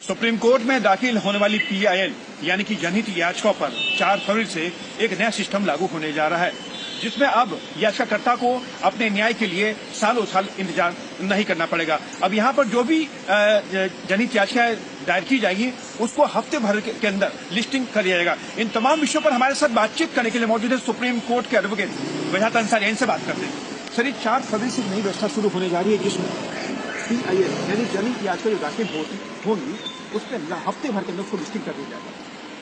Supreme court में दाखिल होने वाली पीआईएल यानी कि जनहित याचिका पर 4 फरवरी से एक नया सिस्टम लागू होने जा रहा है, जिसमें अब याचिकाकर्ता को अपने न्याय के लिए सालों साल इंतजार नहीं करना पड़ेगा। अब यहाँ पर जो भी जनहित याचिकाएं दायर की जाएगी उसको हफ्ते भर के अंदर लिस्टिंग कर लिया जाएगा। इन तमाम विषयों पर हमारे साथ बातचीत करने के लिए मौजूद है सुप्रीम कोर्ट के एडवोकेट वजाहत अंसारी। इनसे बात करते हैं। सर, 4 फरवरी से नई व्यवस्था शुरू होने जा रही है जिसमें पीआईएल यानी जनहित याचिका जो दाखिल होंगी उसके हफ्ते भर के अंदर उसको लिस्टिंग कर दिया जाएगा।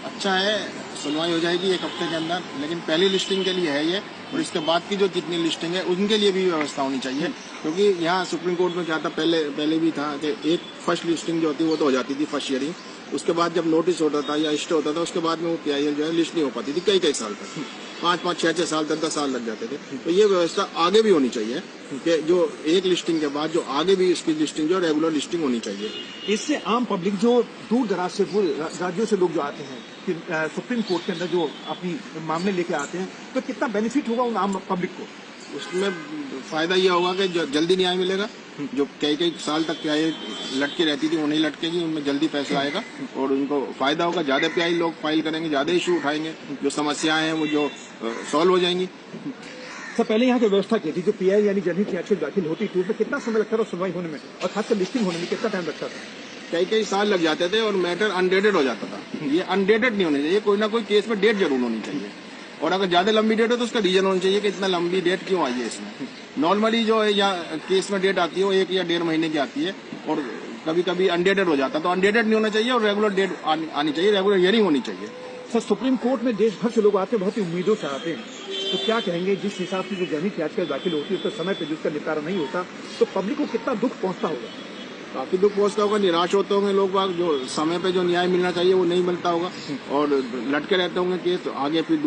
अच्छा है, सुनवाई हो जाएगी एक हफ्ते के अंदर, लेकिन पहली लिस्टिंग के लिए है ये, और इसके बाद की जो जितनी लिस्टिंग है उनके लिए भी व्यवस्था होनी चाहिए। क्योंकि यहाँ सुप्रीम कोर्ट में क्या था, पहले भी था कि एक फर्स्ट लिस्टिंग जो होती वो तो हो जाती थी फर्स्ट हियरिंग, उसके बाद जब नोटिस होता था या स्टे होता था उसके बाद में वो पीआईएल जो है लिस्ट नहीं हो पाती थी कई साल तक, 5-5, 6-6 साल, 10-10 साल लग जाते थे। तो ये व्यवस्था आगे भी होनी चाहिए कि जो एक लिस्टिंग के बाद जो आगे भी इसकी लिस्टिंग जो रेगुलर लिस्टिंग होनी चाहिए। इससे आम पब्लिक जो दूर दराज से राज्यों से लोग जो आते हैं कि सुप्रीम कोर्ट के अंदर जो अपनी मामले लेके आते हैं, तो कितना बेनिफिट होगा उन आम पब्लिक को? उसमें फायदा यह होगा कि जल्दी न्याय मिलेगा। जो कई साल तक प्याई लटके रहती थी वो नहीं लटकेगी, उनमें जल्दी फैसला आएगा और उनको फायदा होगा। ज्यादा प्याई लोग फाइल करेंगे, ज्यादा इशू उठाएंगे, जो समस्याएं हैं वो जो सॉल्व हो जाएंगी। सर, पहले यहाँ की व्यवस्था की थी जो पीआईएल यानी जनहित याचिका दाखिल होती थी उसमें कितना समय लगता था सुनवाई होने में, और खासकर लिस्टिंग होने में कितना टाइम लगता था? कई साल लग जाते थे और मैटर अनडेटेड हो जाता था। ये अनडेटेड नहीं होने चाहिए, कोई ना कोई केस में डेट जरूर होनी चाहिए, और अगर ज्यादा लंबी डेट हो तो उसका रीजन होना चाहिए कि इतना लंबी डेट क्यों आई है इसमें। नॉर्मली जो है या केस में डेट आती है वो 1 या 1.5 महीने की आती है, और कभी कभी अनडेटेड हो जाता है। तो अनडेटेड नहीं होना चाहिए और रेगुलर डेट आनी चाहिए, रेगुलर हियरिंग होनी चाहिए। सर, सुप्रीम कोर्ट में देश भर से लोग आते हैं, बहुत ही उम्मीदों से आते हैं, तो क्या कहेंगे जिस हिसाब से जो जनहित याचिका दाखिल होती है उसका समय पर जिसका निपटारा नहीं होता तो पब्लिक को कितना दुख पहुंचता होगा? काफी दुख पहुंचता होगा, निराश होते होंगे लोग बाग, जो समय पे जो न्याय मिलना चाहिए वो नहीं मिलता होगा और लटके रहते होंगे केस। तो आगे फिर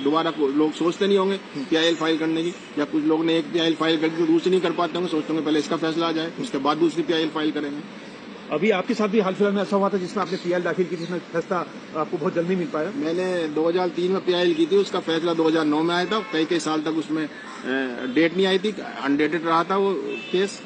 दोबारा लोग सोचते नहीं होंगे पीआईएल फाइल करने की, या कुछ लोग ने एक पीआईएल फाइल करके दूसरी नहीं कर पाते होंगे, सोचते होंगे पहले इसका फैसला आ जाए उसके बाद दूसरी पीआईएल फाइल करेंगे। अभी आपके साथ भी हाल फिलहाल में ऐसा हुआ था जिसमें आपने पीआईएल दाखिल की, जिसमें फैसला आपको बहुत जल्दी मिल पाया? मैंने 2003 में पीआईएल की थी, उसका फैसला 2009 में आया था। कई साल तक उसमें डेट नहीं आई थी, अनडेटेड रहा था वो केस,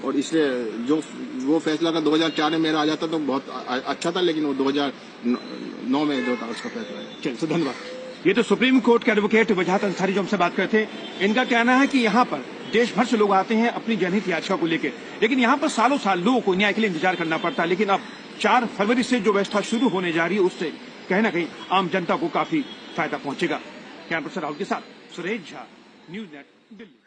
और इसलिए जो वो फैसला का 2004 में मेरा आ जाता तो बहुत अच्छा था, लेकिन वो 2009 में जो था उसका फैसला है। चलिए, धन्यवाद। ये तो सुप्रीम कोर्ट के एडवोकेट वजाहत अंसारी जो हमसे बात करते हैं। इनका कहना है कि यहाँ पर देश भर से लोग आते हैं अपनी जनहित याचिका को लेकर, लेकिन यहाँ पर सालों साल लोगों को न्याय के लिए इंतजार करना पड़ता है। लेकिन अब 4 फरवरी से जो व्यवस्था शुरू होने जा रही है उससे कहीं ना कहीं आम जनता को काफी फायदा पहुंचेगा। कैमरा पर्सन राहुल के साथ सुरेश झा, न्यूज़ नेट, दिल्ली।